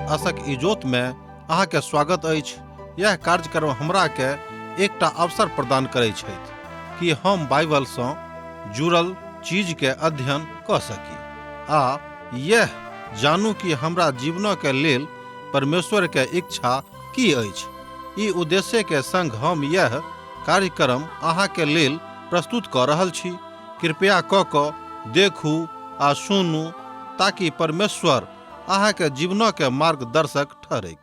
आशक इजोत में अहाँ के स्वागत अछि। यह कार्यक्रम हमरा के एकटा अवसर प्रदान करै छथि कि हम बाइबल सँ जुड़ल चीज के अध्ययन क सकी आ यह जानू कि हमरा जीवन के लेल परमेश्वर के इच्छा की अछि। ई उद्देश्य के संग हम यह कार्यक्रम अहाँ के लेल प्रस्तुत क रहल छी। कृपया क देखू आ सुनू ताकि परमेश्वर अहाँ के जीवन के मार्गदर्शक ठहरे।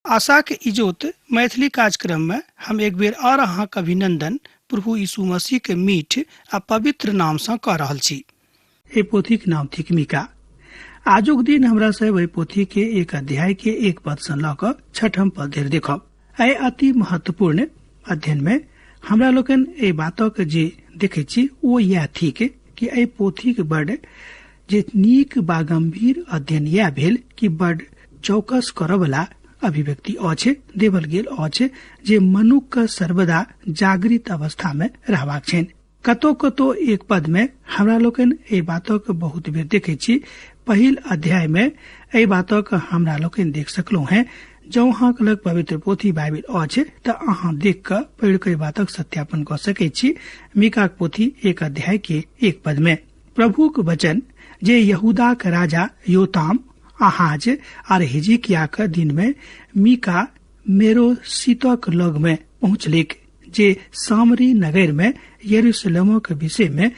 आशा के इजोत मैथिली कार्यक्रम में हम एक बेर और अहाँ के अभिनंदन प्रभु यीशु मसीह के मीठ आ पवित्र नाम से कह रहल छी। ए पोथी के नाम थिक मीका। आजुक दिन हमरा से वही पोथी के एक अध्याय के 1 पद से ल क 6 पद धरि देखब। ए अति महत्वपूर्ण अध्ययन में हमरा लोकन ए बातों के जे देखे छी वो यह थिक कि ए पोथी के बड़ जे नीक बा गंभीर अध्ययन यह भेल कि बड़ चौकस करवला अभिव्यक्ति अच्छे देवल गेल अच्छे जे मनुख का सर्वदा जागृत अवस्था में रहबाक छेन। कतो कतो एक पद में हमरा लोकन ए बातों के बहुत बेर देखे छी। पहिल अध्याय में ए बातों के हमरा लोकन देख सकलो हैं। जो अहाँ के लग पवित्र पोथी बाइबल अच्छे तो अहाँ देख कर पढ़ के बातक सत्यापन कर सके छी। मीका के पोथी 1 अध्याय के 1 पद में प्रभु के वचन जे यहूदा के राजा योताम आहाज और हिजकिय्याह के दिन में मीका मेरो सीतक लग में पहुंचलिक जे सामरी नगर में यरूशलेम के विषय में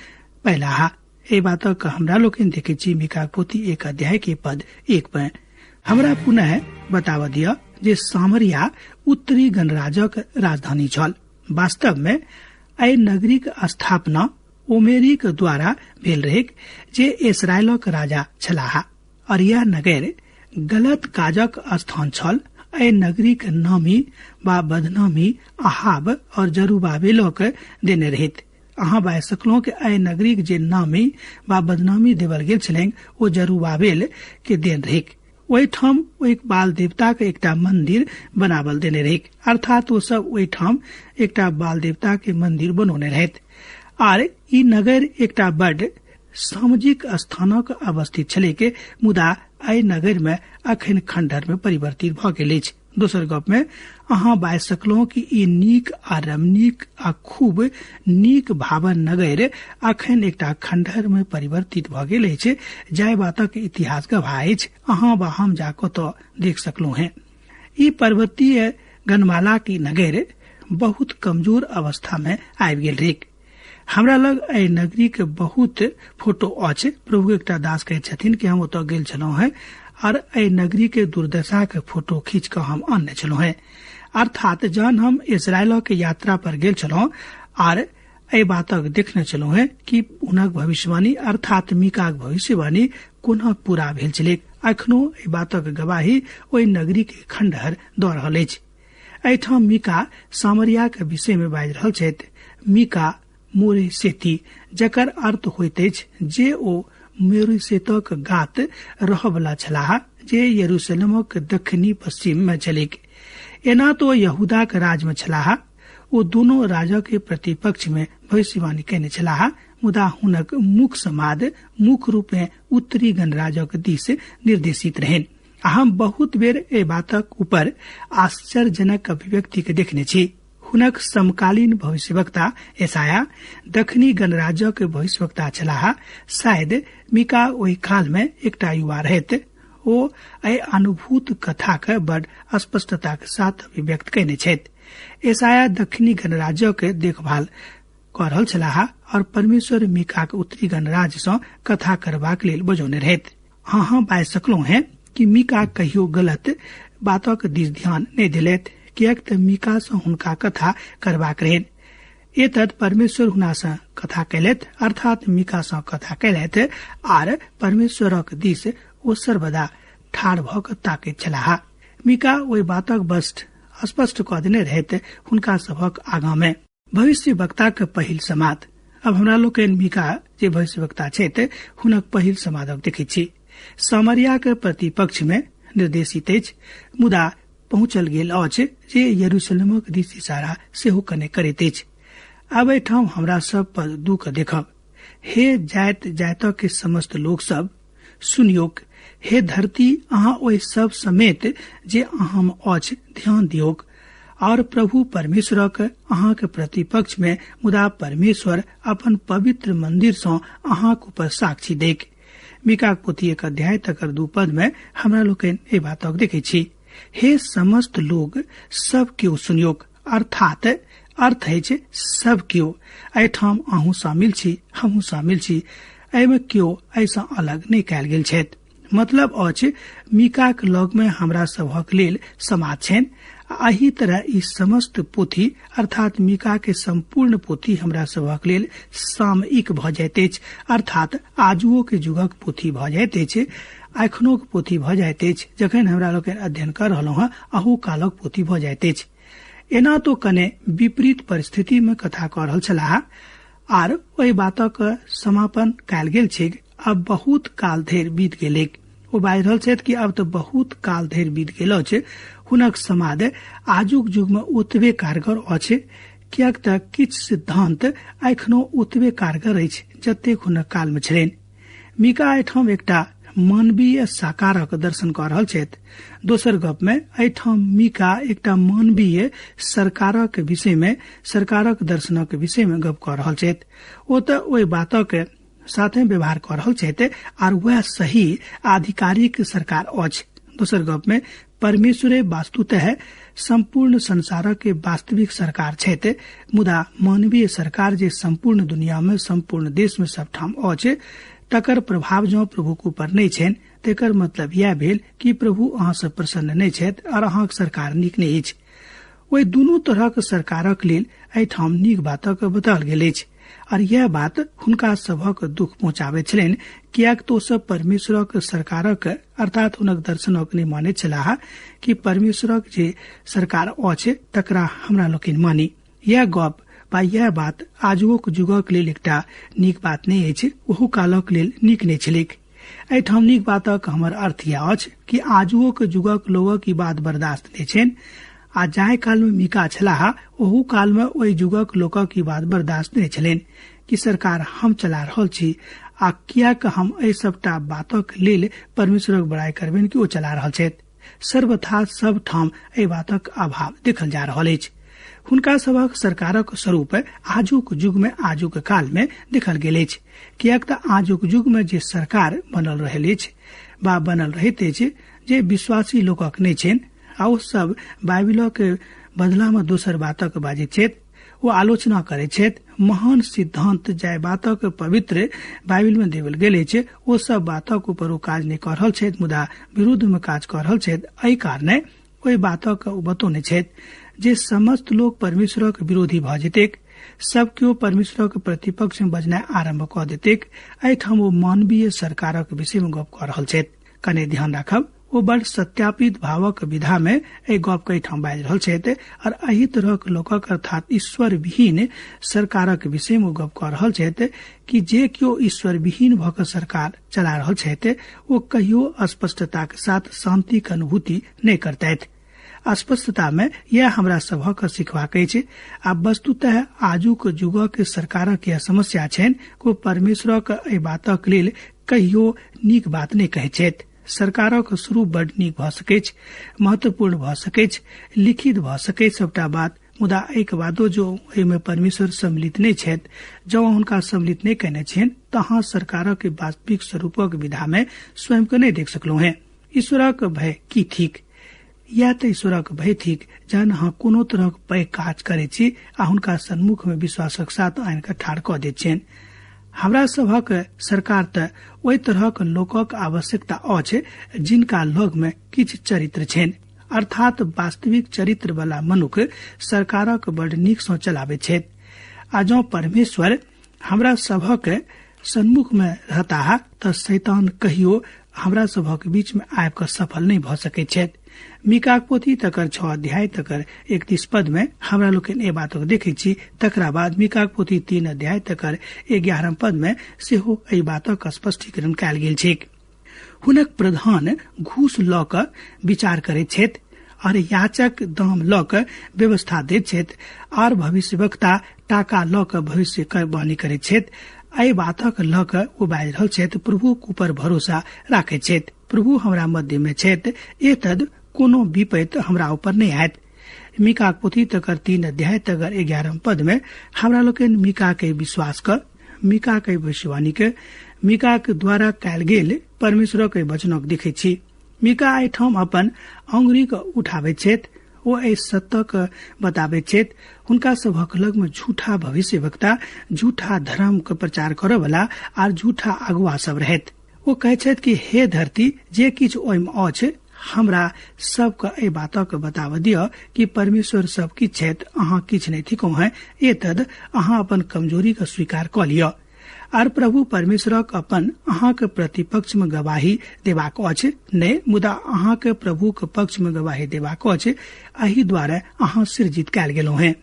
पहला ए बात का हमरा लोग देखे छी। मीका पोथी 1 अध्याय के पद 1 में हमरा पुनः बतावा दिया जे सामरिया उत्तरी गणराज्यक राजधानी छल। वास्तव में ए नगरी के स्थापना ओमेरी के द्वारा भेल रहे जे इस्राएलक राजा छलाहा और यह नगर गलत काजक स्थान छल। ए नगरी के नामी बा बदनामी अहाब और जरुब्बाबेल के देने रहित। अहाँ बाय सकलो के ए नगरी के जे नामी बा बदनामी देवल गेल छलें वो जरुब्बाबेल के देन रहिक। वही ठाम एक बाल देवता के एकटा मंदिर बनावल देने रहिक। अर्थात वो सब वही ठाम एकटा बाल देवता के मंदिर बनोने रहत। और ई नगर एकटा बड़ सामाजिक स्थानक अवस्थित छले के मुदा एहि नगर में अखन खंडहर में परिवर्तित भ गेल अछि। दोसर गप में अहाँ बाजि सकलहुँ कि ई नीक आ रमणीक आ खूब नीक भावन नगर अखन एकटा खंडहर में परिवर्तित भ गेल अछि, जाय बातक इतिहास गवाह अछि। अहाँ वा हम जाकऽ तो देख सकलहुँ हैं। ई पर्वतीय गनमाला की नगर बहुत कमजोर अवस्था में आबि गेल रहे। हमरा लग एहि नगरी के बहुत फोटो अछि। प्रभु एकटा दास कहै छथिन कि हम ओतऽ गेल छलहुँ हैं और एहि नगरी के दुर्दशा के फोटो खींच कर हम आनने छलहुँ हैं। अर्थात जहन हम इजराइल के यात्रा पर गेल छलहुँ और एहि बातक देखने छलहुँ हैं कि हुनक भविष्यवाणी अर्थात मीका भविष्यवाणी कोना पूरा भेल छलै। अखनो एहि बातक गवाही ओहि नगरी के खंडहर दऽ रहल अछि। एहिठाम मीका सामरिया के विषय में बाजि रहल छथि। मीका मोरेसेती, जकर अर्थ होइत अछि जे ओ मोरेसेतक गात रहबला छलाह, जे यरूशलेमक दक्षिणी पश्चिम में छलैक। एना तो यहूदा के राज में छलाह। ओ दोनों राजा के प्रतिपक्ष में भविष्यवाणी कयने छलाह, मुदा हुनक मुख समाद मुख्य रूप में उत्तरी गणराज्यक दिस निर्देशित रहनि। हम बहुत बेर एहि बातक ऊपर आश्चर्यजनक अभिव्यक्ति के देखने छी। हुनक समकालीन भविष्यवक्ता यशायाह दक्षिणी गणराज्य के भविष्यवक्ता छलाह। शायद मीका ओहि काल में एकटा युवा रहैत। ओ एहि अनुभूत कथा के बड़ स्पष्टता के साथ अभिव्यक्त कयने छथि। यशायाह दक्षिणी गणराज्य के देखभाल कऽ रहल छलाह और परमेश्वर मीका के उत्तरी गणराज्य सँ कथा करबाक लेल बजौने रहथि। हाँ बाजि सकलहुँ हैं कि मीका कहियो गलत बातक दिस ध्यान नहि देलथि, कियाक तऽ मीका सँ हुनका कथा करबाक रहनि। एतद परमेश्वर हुना सँ कथा कयलथि, अर्थात मीका सँ कथा कयलथि आर परमेश्वरक दिस ओ सर्वदा ठाढ़ भऽ कऽ ताकैत छलाह। मीका ओहि बातक स्पष्ट कऽ देने रहथि हुनका सभक आगाँ में। भविष्य वक्ता के पहिल समाद। अब हमरा लोकनि मीका जे भविष्य वक्ता छथि हुनक पहिल समादक देखैत छी। सामरिया के प्रतिपक्ष में निर्देशित अछि, मुदा पहुंचल गेल अछि जे यरूशलेमक दिस इशारा सेहो कने करैत अछि। आब एहिठाम हमरा सब पर दुख देखब। हे जाति जातक के समस्त लोक सब सुनियोक। हे धरती अहाँ ओहि सब समेत जे अहाँ अछि ध्यान दियोक। और प्रभु परमेश्वरक अहाँ के प्रतिपक्ष में मुदा परमेश्वर अपन पवित्र मंदिर सँ अहाँक ऊपर साक्षी देख। मीका पोथी 1 अध्याय तकर 2 पद में हमरा लोकनि एहि बातक देखै छी। हे समस्त लोग सब केओ सुनियोक, अर्थात अर्थ अछि सब केओ। एहिठाम अहूँ शामिल छी, हमहूँ शामिल छी। एहिमे केओ ऐसा अलग नहि कयल गेल छथि। मतलब अछि मीका के लग में हमरा सभक लेल समाज छनि। एही तरह ई समस्त पोथी अर्थात मीका के संपूर्ण पोथी हमरा सभक लेल सामयिक भ जाइत अछि, अर्थात आजुओ के युगक पोथी भ जाइत अछि, अखनो के पोथी भ जाइत अछि। जखन हमरा लोकनि अध्ययन कर रहलहुँ हैं अहू कालक पोथी भ जाइत अछि। एना तो कने विपरीत परिस्थिति में कथा कऽ रहल छलाह आर ओहि बातक समापन कयल गेल छै। अब बहुत काल धरि बीत गेलैक। ओ बाजि रहल छथि कि अब तो बहुत काल धरि बीत गेल अछि। हुनक समाद आजुक युग में ओतबे कारगर अछि, कियाक तऽ किछु सिद्धांत अखनो ओतबे कारगर अछि जतेक हुनक काल में छलनि। मीका एहिठाम एकटा मानवीय साकारक दर्शन कऽ रहल छथि। दोसर गप में एहिठाम मीका एकटा मानवीय सरकारक विषय में सरकारक दर्शनक विषय में गप कऽ रहल छथि। ओ तऽ ओहि बातक साथे व्यवहार कऽ रहल छथि आर वह सही आधिकारिक सरकार अछि। दोसर गप में परमेश्वरे वास्तुतः संपूर्ण संसारक के वास्तविक सरकार छथि, मुदा मानवीय सरकार जे संपूर्ण दुनिया में संपूर्ण देश में सब ठाम अछि तकर प्रभाव जो प्रभु के ऊपर नहीं छनि, तेकर मतलब यह भेल कि प्रभु अहाँ से प्रसन्न नहीं छथि और अहाँक सरकार नीक नहीं अछि। ओहि दुनू तरहक सरकारक लेल एहिठाम नीक बातक बताओल गेल अछि और यह बात हुनका सभक दुख पहुंचाबैत छलनि, कियाक तो सब परमेश्वरक सरकारक अर्थात हुनक दर्शनक नहीं मानैत छलाह कि परमेश्वरक जे सरकार अछि तकरा हमरा लोकनि मानी। यह गप बा यह बात आजुक युगक लेल एकटा नीक बात नहीं अछि, ओहू कालक लेल नीक नहीं छलैक। एहिठाम नीक बातक हमर अर्थ यह अछि कि आजुक युगक लोगक ई बात बर्दाश्त नहीं छनि। आ जाहि काल में मीका छलाह ओहू काल में ओहि युगक लोकक ई बात बर्दाश्त नहीं छलनि कि सरकार हम चला रहल छी आ कियाक हम एहि सबटा बातक लेल परमेश्वरक बड़ाई करबनि कि ओ चला रहल छथि। सर्वथा सब ठाम एहि बातक अभाव देखल जा रहल अछि। हुनका सभक सरकारक स्वरूप आजुक युग में आजुक काल में देखल गेल अछि, कियाक त आजुक युग में जे सरकार बनल रहल अछि वा बनल रहैत अछि जे विश्वासी लोकक नहि छनि, आ ओ सब बाइबिलक बदला में दोसर बातक बाजैत छथि, ओ आलोचना करैत छथि। महान सिद्धांत जाय बातक पवित्र बाइबिल में देवल गेल अछि, ओ सब बातक ऊपर ओ काज नहि कऽ रहल छथि, मुदा विरुद्ध में काज कऽ रहल छथि। एहि कारणे ओहि बातक ओ बतौने छथि जे समस्त लोग परमेश्वरक विरोधी भऽ जेतैक, सब केओ परमेश्वरक प्रतिपक्ष में बजनाइ आरंभ कऽ देतैक। एहिठाम ओ मानवीय सरकारक विषय में गप कऽ रहल छथि। कने ध्यान राखब, ओ बड़ सत्यापित भावक विधा में एहि गप के ठाम बाजि रहल छथि और एहि तरहक लोकक अर्थात ईश्वर विहीन सरकारक विषय में गप कऽ रहल छथि कि जे केओ ईश्वर विहीन भऽ कऽ सरकार चला रहल छथि ओ कहियो स्पष्टता के साथ शांति के अनुभूति नहि करतैथ। स्पष्टता में यह हमरा सभक सिखबाक अछि। आ वस्तुतः आजुक युगक सरकारक यह समस्या छनि कि परमेश्वरक एहि बातक लेल कहियो नीक बात नहि कहैत छथि। सरकारक शुरू बड नीक भऽ सकैछ, महत्वपूर्ण भऽ सकैछ, लिखित भऽ सकैछ सबटा बात, मुदा एक बातो जो एहिमे परमेश्वर सम्मिलित नहि छथि, जँ हुनका सम्मिलित नहि कयने छनि तऽ अहाँ सरकारक वास्तविक स्वरूपक विधा में स्वयं के नहि देख सकलहुँ हैं। ईश्वरक भय की थिक? या तऽ ईश्वरक भय थिक जहन अहाँ कोनो तरहक पैघ काज करैत छी आ हुनका सन्मुख में विश्वासक साथ आनि कऽ ठाढ़ कऽ दैत छनि। हमरा सभक सरकार तऽ ओहि तरहक लोकक आवश्यकता अछि जिनका लग में किछु चरित्र छनि, अर्थात वास्तविक चरित्र वाला मनुख सरकारक बड़ नीक सँ चलाबैत छथि। आ जँ परमेश्वर हमरा सभक सन्मुख में रहता तऽ शैतान कहियो हमरा सभक बीच में आबि कऽ सफल नहि भऽ सकैत छथि। मीकाक पोथी तकर 6 अध्याय तकर 31 पद में हमरा लोकनि ए बातक देखै छी। तकरा बाद मीकाक पोथी 3 अध्याय तकर 11 पद में सेहो एहि बातक स्पष्टीकरण कयल गेल छैक। हुनक प्रधान घूस लऽ कऽ विचार करैत छथि और याचक दाम लऽ कऽ व्यवस्था दैत छथि और भविष्यवक्ता टाका लऽ कऽ भविष्यवाणी करैत छथि। एहि बातक लऽ कऽ ओ बाजि रहल छथि, प्रभुक ऊपर भरोसा राखैत छथि। प्रभु हमरा मध्य में छथि, एतद कोनो विपैत हमरा ऊपर नहीं आयत। मीका पोथी तकर 3 अध्याय तकर 11 पद में हमरा लोकनि मीका के विश्वास क, मीका के भविष्यवाणी के, मीका के द्वारा कयल गेल परमेश्वर के वचनक देखै छी। मीका एहिठाम अपन अंगुरी के उठाबैत छथि, ओ एहि सत्यक बताबैत छथि। हुनका सभक लग में झूठा भविष्यवक्ता, झूठा धर्म के प्रचार करय वाला आर झूठा अगुआ सब रहत। ओ कहैत छथि कि हे धरती, जे किछु ओहिमे अछि हमरा सबके एहि बातक बताब दिअ कि परमेश्वर सब किछु छथि, अहाँ किछु नहि थिकौ हैं। एतद अहाँ अपन कमजोरी के स्वीकार कऽ लिअ आर प्रभु परमेश्वरक अपन अहाँ के प्रतिपक्ष में गवाही देबाक अछि, नहि मुदा अहाँ के प्रभु के पक्ष में गवाही देबाक अछि। एहि द्वारा अहाँ सृजित कयल गेलहुँ हैं।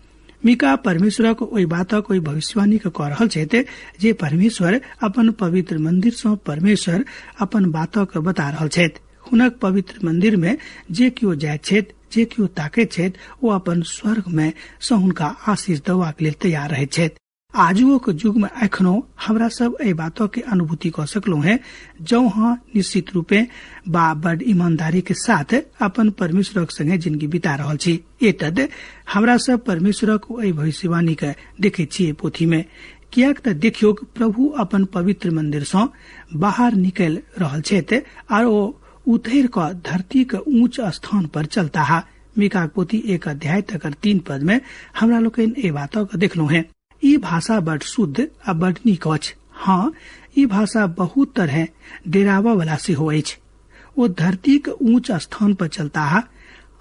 मीका परमेश्वरक ओहि बातक ओहि भविष्यवाणी के कऽ रहल छथि जे परमेश्वर अपन पवित्र मंदिर सँ परमेश्वर अपन बातक बता रहल छथि। हुनक पवित्र मंदिर में जे केओ जाइत छथि, जे केओ ताकैत छथि, ओ अपन स्वर्ग में सँ हुनका आशीष देबाक लेल तैयार रहैत छथि। आजुक युग में एखनो हमरा सब एहि बातों के अनुभूति कऽ सकलहुँ हैं जँ हाँ निश्चित रूपे बा बड़ ईमानदारी के साथ अपन परमेश्वरक संगे जिंदगी बिता रहल छी। एतद हमरा सब परमेश्वरक एहि भविष्यवाणी के देखै छियै पोथी में, कियाक तऽ देखियौ प्रभु अपन पवित्र मंदिर सँ बाहर निकल रहल छथि आर ओ उतैर कऽ धरती के ऊंच स्थान पर चलता है। मीका पोथी 1 अध्याय तकर 3 पद में हमरा लोकनि एहि बातक देखलहुँ हैं। ई भाषा बड़ शुद्ध आ बड़ नीक अछि। हाँ, ई भाषा बहुत तरह डेरावा वाला सेहो अछि। ओ धरती के ऊंच स्थान पर चलता है।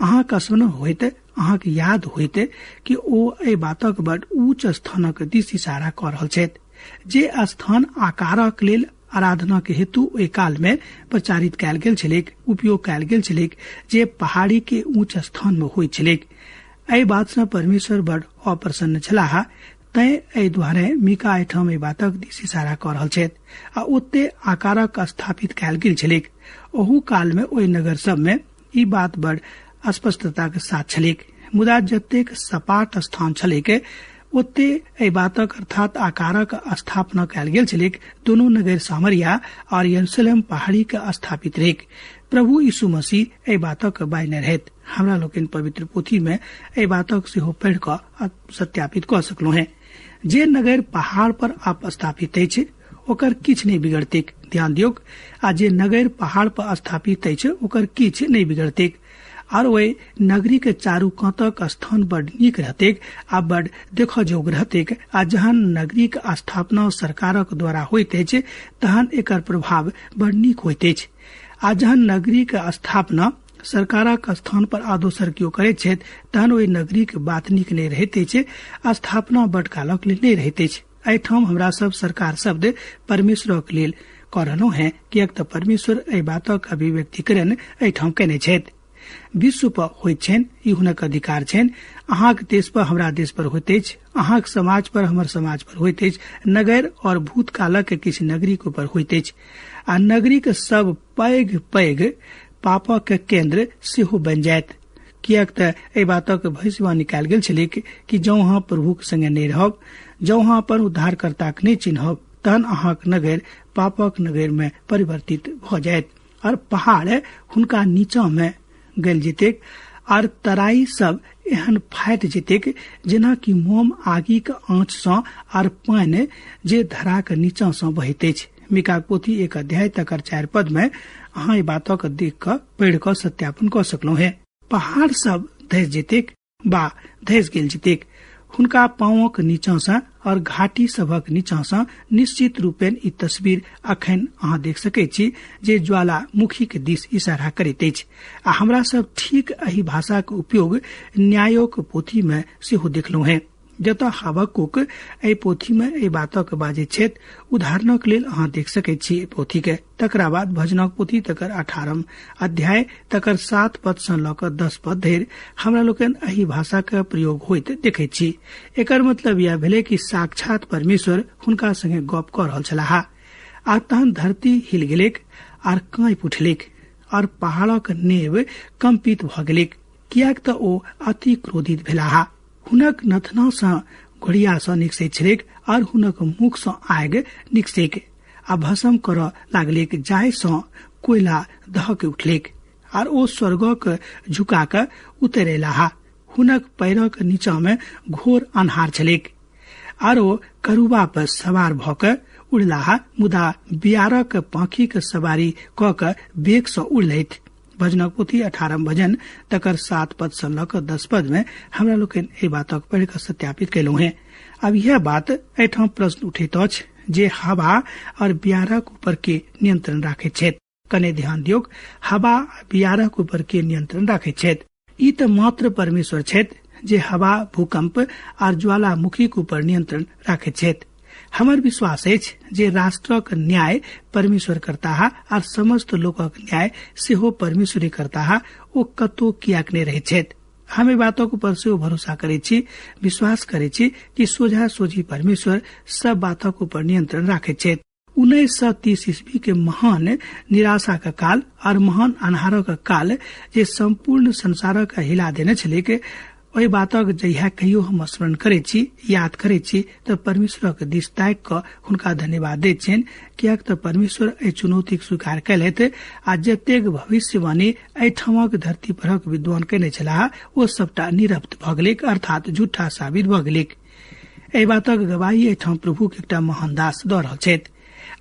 अहाँ के स्मरण होइत, अहाँ के याद होइत कि ओ एहि बातक बड़ ऊंच स्थानक दिस इशारा कऽ रहल छथि, जे स्थान आकारक लेल आराधना के हेतु ओहि काल में प्रचारित कयल गेल छलैक, उपयोग कयल गेल छलैक, जे पहाड़ी के ऊंच स्थान में होइत छलैक। एहि बात सँ परमेश्वर बड़ अप्रसन्न छलाह, तैं एहि दुआरे मीका एहिठाम एहि बातक दिस इशारा कऽ रहल छथि आ ओते आकारक स्थापित कयल गेल छलैक। ओहू काल में ओहि नगर सब में ई बात बड़ स्पष्टता के साथ छलैक, मुदा जतेक सपाट स्थान छलैक ओते एहि बातक अर्थात आकारक स्थापना कयल गेल छलैक। दोनों नगर सामरिया और यरूशलेम पहाड़ी के स्थापित रहेक। प्रभु यीशु मसीह एहि बातक बायने रहत। हमरा लोकनि पवित्र पोथी में एहि बातक सेहो पढ़ि कऽ सत्यापित कऽ सकलहुँ हैं। जे नगर पहाड़ पर आप स्थापित अछि ओकर किछु नहि बिगड़तैक। ध्यान दियौक, आ जे नगर पहाड़ पर स्थापित अछि ओकर किछु नहि बिगड़तैक। और वे नगरी के चारू कातक स्थान बड़ नीक रहतेक आ बड़ देख जोग रहतेक। आ जहन नगरी के स्थापना सरकारक द्वारा होइत अछि तहन एकर प्रभाव बड़ नीक होइत अछि। आ जहन नगरी के स्थापना सरकारक स्थान पर आ दोसर केओ करैत छथि तहन ओहि नगरी के बात नीक नहि रहैत अछि। स्थापना बड़ कालक लेल नहि रहैत अछि। एहिठाम हमरा सब सरकार शब्द परमेश्वरक लेल कऽ रहलहुँ हैं, किएक तऽ परमेश्वर एहि बातक अभिव्यक्तिकरण एहिठाम केने छथि। विश्व पर होइत छनि, ई हुनक अधिकार छनि। अहाँक देश पर हमरा देश पर होइत अछि, अहाँक समाज पर हमर समाज पर होइत अछि। नगर और भूतकालक किछु नगरी के ऊपर होइत अछि। आ नगरी के सब पैघ पैघ पापक केंद्र सेहो बनि जायत। किएक तऽ एहि बातक भविष्यवाणी कयल गेल छलै कि जँ अहाँ प्रभुक संगे नहि रहब, जँ अहाँ अपन उद्धारकर्ताक नहि चिन्हब, तहन अहाँक नगर पापक नगर में परिवर्तित भ जायत और पहाड़ हुनका नीचा में गल जेतेक और तराई सब एहन फाटि जेतेक जेना कि मोम आगि के आँच सँ और पानि जे धरा के नीचा सँ बहैत अछि। मीका पोथी 1 अध्याय तकर 4 पद में अहाँ ई बातक देख कऽ पढ़ि कऽ सत्यापन कऽ सकलहुँ हैं। पहाड़ सब धस जेतेक बा धस गेल जेतेक हुनका पाँवक नीचा सँ और घाटी सबक नीचा सँ। निश्चित रूपेण ई तस्वीर अखन अहाँ देख सकैत छी जे ज्वालामुखी के दिस इशारा करैत अछि। आ हमरा सब ठीक एही भाषा के उपयोग न्यायोक पोथी में सेहो देखलहुँ हैं, जतऽ हबक्कुक एहि पोथी में एहि बातक बाजैत छथि। उदाहरणक लेल अहाँ देख सकैत छी पोथी के। तकरा बाद भजनक पोथी तकर 18 अध्याय तकर 7 पद सँ लऽ कऽ 10 पद धरि हमरा लोकनि एही भाषा के प्रयोग होइत देखैत छी। एकर मतलब यह भेलै कि साक्षात परमेश्वर हुनका संगे गप कऽ रहल छलाह। आ तहन धरती हिल गेलैक आर काँपि उठलैक और पहाड़क नेब कंपित भ गेलैक, किएक तऽ ओ अति क्रोधित भेलाह। हुनक नथना सँ घोड़िया सँ निकसैत छलैक और हुनक मुख सँ आगि निकसैक आ भस्म करऽ लागलैक, जाहि सँ कोयला दहक उठलैक और ओ स्वर्गक झुका कऽ उतरि अयलाह। हुनक पैरक नीचा में घोर अन्हार छलैक और ओ करूबा पर सवार भऽ कऽ उड़लाह, मुदा बियारक पाखी के सवारी कऽ कऽ बेग सँ उड़लथि। भजनक पोथी 18 भजन तकर 7 पद सँ लऽ कऽ 10 पद में हमरा लोकनि एहि बातक पढ़ि कऽ सत्यापित कयलहुँ हैं। अब यह बात एहिठाम प्रश्न उठैत अछि जे हवा और बियारक ऊपर के नियंत्रण राखैत छथि। कने ध्यान दियौक, हवा बियारक ऊपर के नियंत्रण राखैत छथि। ई तऽ मात्र परमेश्वर छथि जे हवा, भूकंप और ज्वालामुखी के ऊपर नियंत्रण राखैत छथि। हमर विश्वास अछि जे राष्ट्रक न्याय परमेश्वर करताह और समस्त लोकक न्याय सेहो परमेश्वरे करताह। ओ कतौ कियाक नहि रहैत छथि। हम एहि बातक ऊपर सेहो भरोसा करैत छी, विश्वास करैत छी कि सोझा सोझी परमेश्वर सब बातक ऊपर नियंत्रण राखैत छथि। 1930 ईस्वी के महान निराशा का काल और महान अन्हारक काल जे संपूर्ण संसारक हिला देने छलैक, ओहि बातक जहिया कहियो हम स्मरण करैत छी, याद करैत छी, तऽ परमेश्वरक दिस ताकि कऽ हुनका धन्यवाद दैत छियनि, किएक तऽ परमेश्वर एहि चुनौतीक स्वीकार कयलथि आ जतेक भविष्यवाणी एहिठामक धरती परक विद्वान कयने छलाह ओ सबटा निरप्त भऽ गेलैक, अर्थात झूठा साबित भऽ गेलैक। एहि बातक गवाही एहिठाम प्रभुक एकटा महान दास दऽ रहल छथि।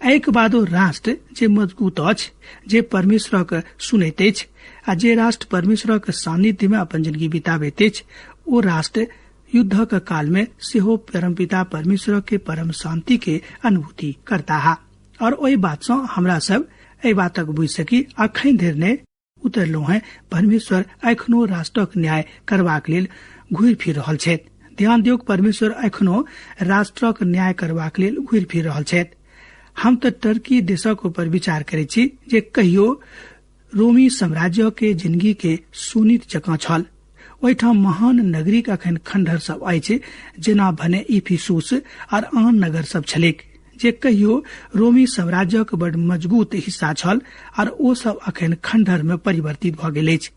एहिक बादो राष्ट्र जे मजबूत अछि, जे परमेश्वरक सुनैत अछि आ जे राष्ट्र परमेश्वरक सानिध्य में अपन जिंदगी बिताबैत अछि, ओ राष्ट्र युद्धक काल में सेहो परमपिता परमेश्वर के परम शांति के अनुभूति करताह। और ओहि बात सँ हमरा सब एहि बातक बुझि सकी अखन धरि ने उतरलहुँ हैं, परमेश्वर एखनो राष्ट्रक न्याय करबाक लेल घुरि फिर रहल छथि। ध्यान दियौक, परमेश्वर एखनो राष्ट्रक न्याय करबाक लेल घुरि फिर रहल छथि। हम तऽ टर्की देशक ऊपर विचार करैत छी जे कहियो रोमी साम्राज्य के जिंदगी के सुनित जकाँ छल। ओहिठाम महान नगरीक अखन खंडहर सब अछि, जेना भने इफिसुस और आन नगर सब छलैक, जे कहियो रोमी साम्राज्यक बड़ मजबूत हिस्सा छल और ओ सब अखन खंडहर में परिवर्तित भ गेल अछि।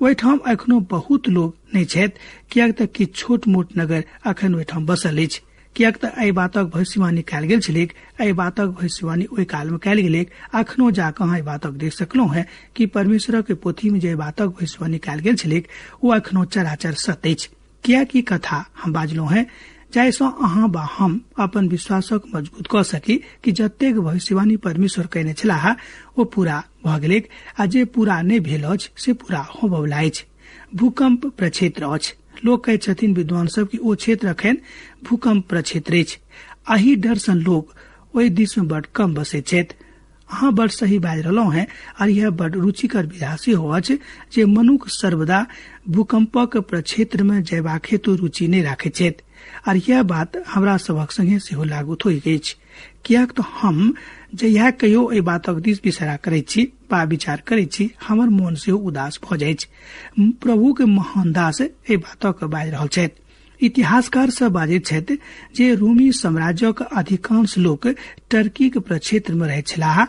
ओहिठाम अखनो बहुत लोग नहीं छथि, कियाक त कि छोट मोट नगर अखन ओहिठाम बसल अछि। कियाक त एहि बातक भविष्यवाणी कयल गेल छलैक, एहि बातक भविष्यवाणी ओहि काल में कयल गेलैक। अखनो जाकऽ एहि बातक देख सकलहुं हैं कि परमेश्वर के पोथी में जे बातक भविष्यवाणी कयल गेल छलैक ओ अखनो चराचर सत्य अछि। कियाकि कथा हम बाजलहुं हैं जाहिसँ अहाँ बा हम अपन विश्वासक मजबूत क सकी कि जतेक भविष्यवाणी परमेश्वर कयने छलाह ओ पूरा भ गेलैक, आ जे पूरा नहि भेल अछि से पूरा होबवला अछि। भूकंप प्रक्षेत्र अछि। लोग कहै छथिन विद्वान सब कि ओ क्षेत्र अखन भूकंप प्रक्षेत्र अछि। एही डर सँ लोग ओहि दिस में बड़ कम बसै छथि। अहाँ बड़ सही बाजि रहलहुं हैं और यह बड़ रुचिकर विधा सेहो अछि जे मनुख सर्वदा भूकंपक प्रक्षेत्र में जयबाक हेतु रुचि नहीं राखै छथि। और यह बात हमरा सबक संगे सेहो लागू होइत अछि। कियाक तो हम जहिया कहियो एहि बातक दिस बिसरा करैत छी बा विचार करैत छी, हमर मोन सेहो उदास भ जाइत छै। प्रभु के महान दास एहि बातक बाजि रहल छथि। इतिहासकार सब बाजैत छथि जे रोमी साम्राज्यक अधिकांश लोक टर्की के प्रक्षेत्र में रहैत छलाह।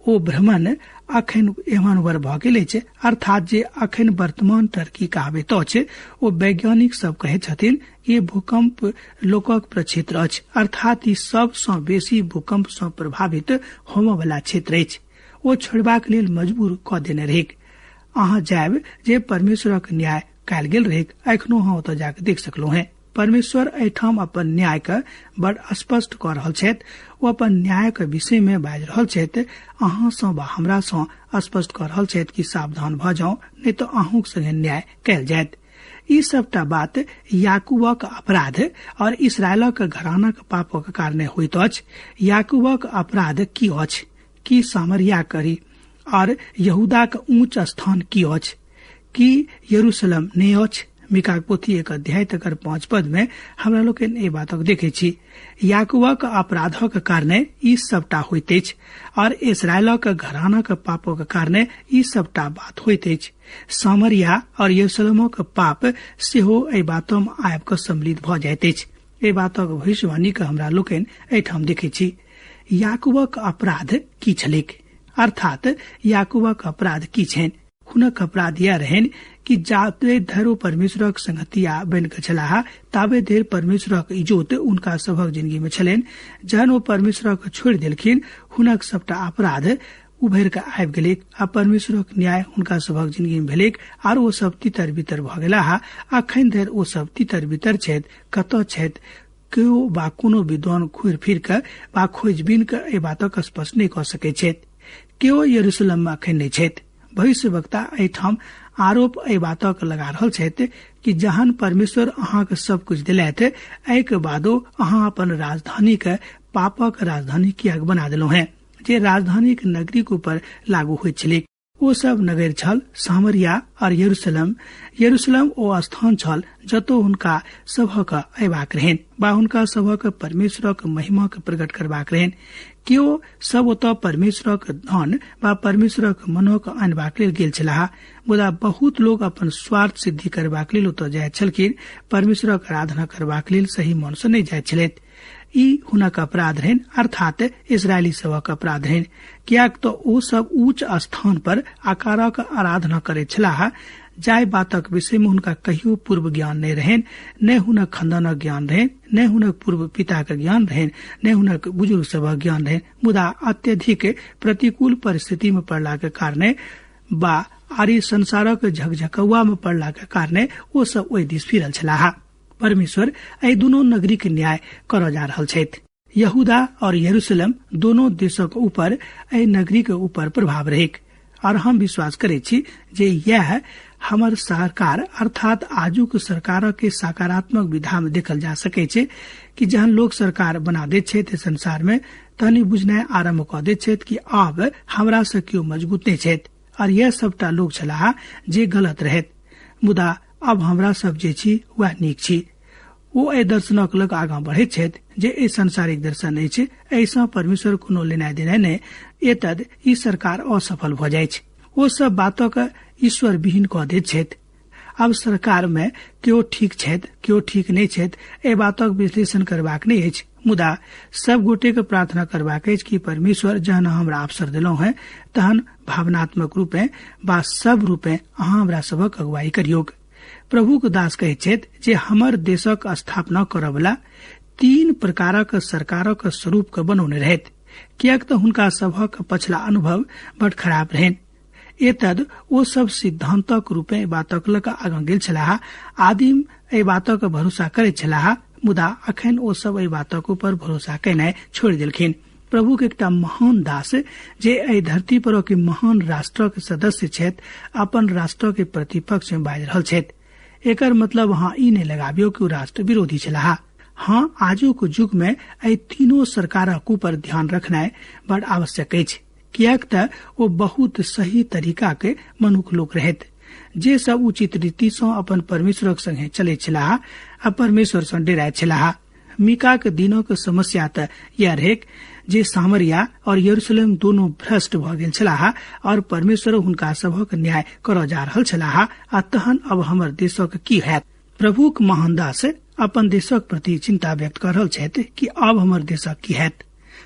ओ भ्रमण अखन एहन वर भ गेल अछि, अर्थात जे अखन वर्तमान टर्की कहाबैत अछि ओ वैज्ञानिक सब कहै छथिन ये भूकंप लोकक प्रक्षेत्र अछि, अर्थात ई सबसँ बेसी भूकंप सँ प्रभावित होमय वला क्षेत्र अछि। ओ छोड़बाक लेल मजबूर क देने रहेक। अहाँ जायब जे परमेश्वरक न्याय कयल गेल रहेक, अखनो अहाँ ओतऽ जाके देख सकलहुं हैं। परमेश्वर एहिठाम अपन न्याय के बड़ स्पष्ट क रहल छथि। ओ अपन न्याय के विषय में बाजि रहल छथि। अहाँ सँ बा हमरा सँ स्पष्ट क रहल छथि कि सावधान भ जाउ, नहीं तो अहूँ संगे न्याय कयल जायत। ई सबटा बात याकूबक अपराध और इस्राएलक घरानाक पापक कारणे होइत अछि। याकूबक अपराध की अछि कि सामरिया करी, और यहूदाक ऊंच स्थान की अछि कि यरूशलेम नहि अछि। मीका पोथी 1 अध्याय 5 पद में हमरा लोकनि एहि बातक देखै छी। याकूबक अपराधक कारणे ई सबटा होइत अछि और इस्राएलक घरानाक पापक कारणे ई सबटा बात होइत अछि। सामरिया और यरूशलेमक पाप सेहो एहि बात में आबि कऽ सम्मिलित भ जाइत अछि। एहि बातक भविष्यवाणी के हमरा लोकनि एहिठाम देखै छी। याकूबक अपराध की छलैक, अर्थात याकूबक अपराध की छनि। हुनक अपराध यह रहनि कि जाबे धरि ओ परमेश्वरक संगतिया बनि कऽ छलाह ताबे धरि परमेश्वरक इज्जत उनका सभक जिंदगी में छलनि। जहन ओ परमेश्वरक छोड़ि देलखिन, हुनक सबटा अपराध उभरि कऽ आबि गेलै आ परमेश्वरक न्याय हुनका सभक जिंदगी में भेलैक आर ओ सब तितर बितर भ गेलाह। अखन धरि ओ सब तितर बितर छथि। कतऽ छथि केओ बा कोनो विद्वान घुरि फिर कऽ बा खोजबीन कऽ एहि बातक स्पष्ट नहि कऽ सकैत छथि। केओ यरूशलेम में अखन नहि छथि। भविष्यवक्ता एहिठाम आरोप एहि बातक लगा रहल छथि कि जहन परमेश्वर अहाँके सब कुछ दिलथि, एहिके बादो अहाँ अपन राजधानी के पापक राजधानी किया बना देलहुं हैं, जे राजधानी के नगरी के ऊपर लागू होइत छलै। ओ सब नगर छल सामरिया और यरूशलेम। यरूशलेम ओ स्थान छल जतौ हुनका सभक अयबाक रहनि बा हुनका सभक परमेश्वरक महिमा के प्रकट करबाक रहनि। केओ सब ओतऽ परमेश्वरक धन बा परमेश्वरक मनोक आनबाक लेल गेल छलाह, मुदा बहुत लोग अपन स्वार्थ सिद्धि करबाक लेल ओतऽ जाइत छलखिन। परमेश्वरक आराधना करबाक लेल सही मन सँ नहि जाइत छलथि। ई हुनक अपराध रहनि, अर्थात इस्राएली सबक अपराध रहनि। कियाक तऽ ओ सब उच्च स्थान पर आकारक आराधना करैत छलाह, जाय बातक विषय में हुनका कहियो पूर्व ज्ञान नहीं रहनि। न हुनक खानदानक ज्ञान रहनि, न हुनक पूर्व पिता के ज्ञान रहनि, न हुनक बुजुर्ग सबक ज्ञान रहनि। मुदा अत्यधिक प्रतिकूल परिस्थिति में पड़ला के कारणे बा आरी संसारक झकझकौआ में पड़ला के कारणे ओ सब ओहि दिस फिरल छलाह। परमेश्वर एहि दुनू नगरी के न्याय करऽ जा रहल छथि। यहूदा और यरूशलेम दोनों देशक ऊपर एहि नगरी के ऊपर प्रभाव रहेक। और हम विश्वास करे छी जे यह हमर सरकार अर्थात आजुक सरकार के सकारात्मक विधा में देखल जा सकै छै कि जहन लोग सरकार बना दैत छथि संसार में, तहन बुझनाइ आरंभ कऽ दैत छथि कि आब हमरा से केओ मजबूत नहि छथि। और यह सबटा लोग छलाह जे गलत रहथि, मुदा अब हमरा सब जे छी वह नीक छी। ओ एहि दर्शनक लग आगाँ बढ़ैत छथि जे एहि संसारिक दर्शन अछि, एहिसँ परमेश्वर कोनो लेनाइ देनाइ नहि, एतद ई सरकार असफल भ जाइत छै। ओ सब बातक ईश्वर विहीन कऽ दैत छथि। अब सरकार में केओ ठीक छथि केओ ठीक नहि छथि, एहि बातक विश्लेषण करबाक नहि अछि, मुदा सब गोटे के प्रार्थना करबाक अछि कि परमेश्वर जहन हमरा अवसर दिलौ है तहन भावनात्मक रूपे बा सब रूपे अहाँ हमरा सबक अगुवाई करियोग। प्रभु के दास कहै छथि जे हमर देशक स्थापना करबला 3 प्रकारक सरकारक स्वरूप के बनौने रहथि, कियाक तऽ हुनका सभक पछिला अनुभव बड़ खराब रहनि। एतद ओ सब सिद्धांतक रूपे एहि बातक लऽ कऽ आगाँ गेल छलाह। आदिम एहि बातक भरोसा करैत छलाह, मुदा अखन ओ सब एहि बातक ऊपर भरोसा केनाइ छोड़ि देलखिन। प्रभु के एकटा महान दास जे एहि धरती पर के महान राष्ट्र के सदस्य छथि अपन राष्ट्र के प्रतिपक्ष में बाजि रहल छथि। एकर मतलब अहाँ ई नहि लगाबियो कि ओ राष्ट्र विरोधी छलाह। हाँ, आजुक युग में एहि तीनों सरकारक ऊपर ध्यान रखनाइ बड़ आवश्यक अछि, कियाक तऽ ओ बहुत सही तरीका के मनुख लोक रहथि जे सब उचित रीति सँ अपन परमेश्वरक संगे चलैत छलाह आ परमेश्वर सँ डेराइत छलाह। मीका के दिनक समस्या तऽ यह रहै जे सामरिया और यरूशलेम दोनों भ्रष्ट भ गेल छलाह और परमेश्वर हुनका सभक न्याय करऽ जा रहल छलाह। आ तहन अब हमर देशक की हैत? प्रभुक महान दास अपन देशक प्रति चिंता व्यक्त कर रहल छथि कि अब हमर देशक की हैत।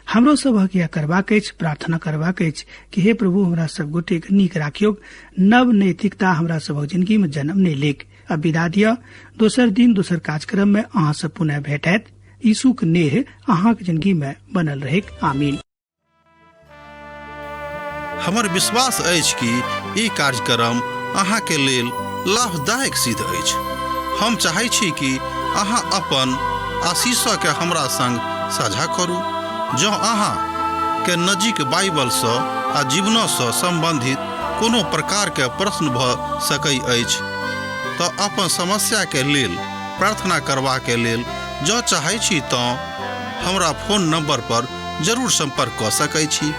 हमरो सबक यह करबाक अछि, प्रार्थना करबाक अछि कि हे प्रभु हमरा सब गोटे के नीक राखियोग, नव नैतिकता हमरा सबक जिंदगी में जन्म नहि लेक। अब विदा दिअ, दोसर दिन दोसर कार्यक्रम में अहाँ सब पुनः भेटैत। यीशुक नेह अहाँक जिंदगी में बनल रहेक। आमीन। हमर विश्वास अछि कि ई कार्यक्रम अहाँ के लेल लाभदायक सिद्ध अछि। हम चाहै छी कि अहाँ अपन आशीषक के हमरा संग साझा करू। जँ अहाँ के नजीक बाइबल सँ आ जीवन सँ संबंधित कोनो प्रकार के प्रश्न भऽ सकै अछि तऽ अपन समस्या के लेल प्रार्थना करबा के लेल जँ चाहै छी तऽ हमरा फोन नंबर पर जरूर संपर्क कऽ सकै छी।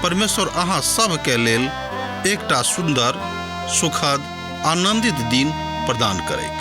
परमेश्वर अहाँ सब के लेल एकटा सुंदर, सुखद, आनंदित दिन प्रदान करैक।